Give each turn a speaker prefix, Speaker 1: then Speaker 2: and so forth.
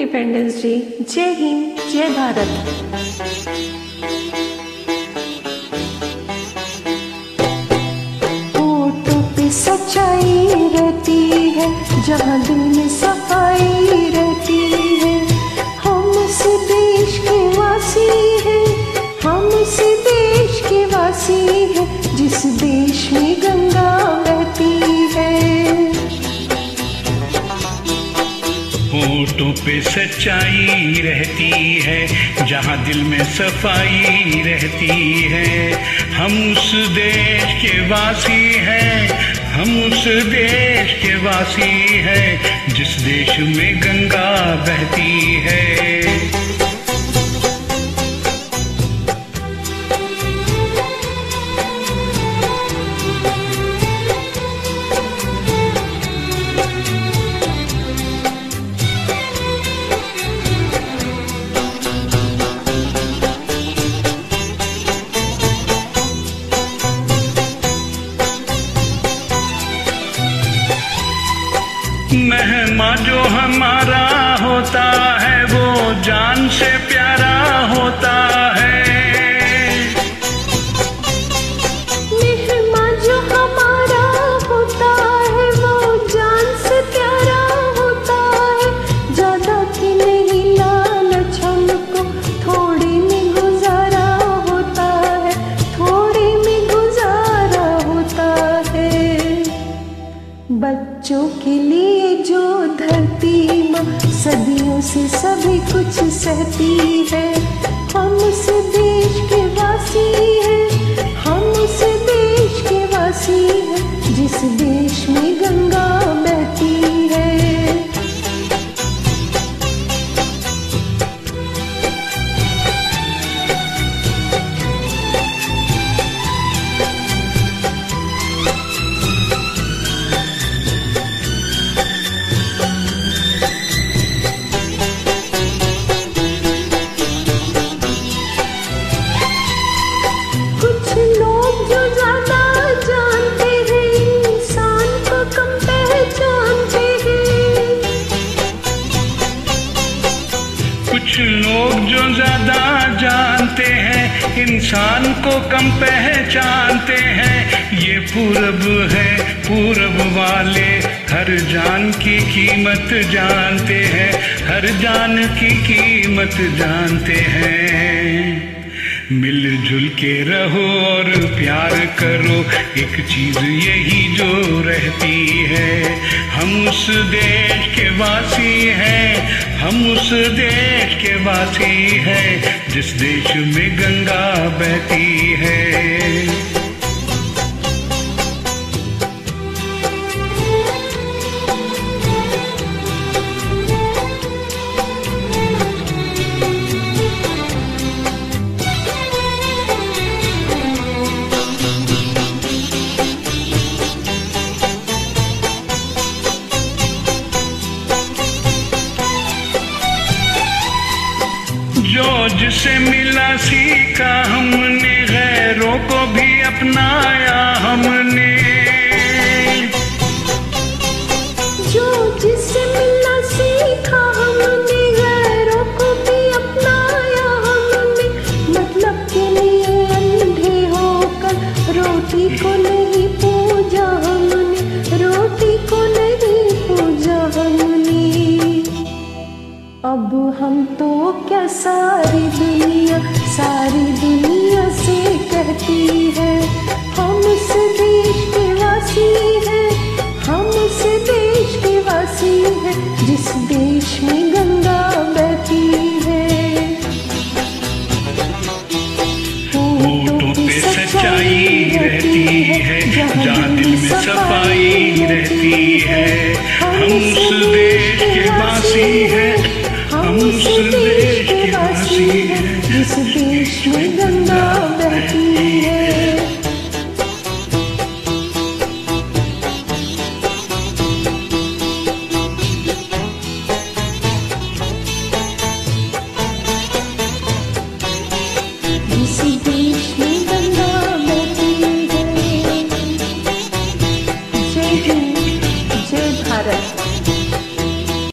Speaker 1: Independence day. जय हिंद, जय भारत। होठों पे सच्चाई रहती है, जहाँ दिल में सफाई रहती है। हम उस देश के वासी हैं, हम उस देश के वासी हैं, जिस देश में गंगा बहती है।
Speaker 2: होठों पे सच्चाई रहती है, जहाँ दिल में सफाई रहती है। हम उस देश के वासी हैं, हम उस देश के वासी हैं, जिस देश में गंगा बहती है। मेहमा जो हमारा होता है, वो जान से प्यारा होता है।
Speaker 1: मेहमा जो हमारा होता है, वो जान से प्यारा होता है। ज्यादा की नहीं लालच हमको, थोड़ी में गुजारा होता है, थोड़ी में गुजारा होता है। बच्चों के लिए जो धरती माँ सदियों से सभी कुछ सहती है। हम उस देश के वासी हैं, हम उस देश के वासी हैं, जिस देश में गंगा बहती है।
Speaker 2: कुछ लोग जो ज्यादा जानते हैं, इंसान को कम पहचानते हैं। ये पूरब है, पूरब वाले हर जान की कीमत जानते हैं, हर जान की कीमत जानते हैं। मिलजुल के रहो और प्यार करो, एक चीज यही जो रहती है। हम उस देश के वासी हैं, हम उस देश के वासी हैं, जिस देश में गंगा बहती है। जो जिसे मिला सीखा हमने, गैरों को भी अपनाया हमने।
Speaker 1: जो जिसे मिला सीखा हमने, गैरों को भी अपनाया हमने। मतलब के लिए अंधे होकर रोटी को नहीं पूजा हमने, रोटी को नहीं पूजा हमने। अब हम तो क्या सारी दुनिया से कहती है। हम उस देश के वासी हैं, हम उस देश के वासी हैं, जिस देश में गंगा बहती है।
Speaker 2: होठों पे सच्चाई रहती है, जहाँ दिल में सफाई रहती है। हम उस देश के वासी हैं, हम उस देश के वासी हैं,
Speaker 1: जिस देश में गंगा बहती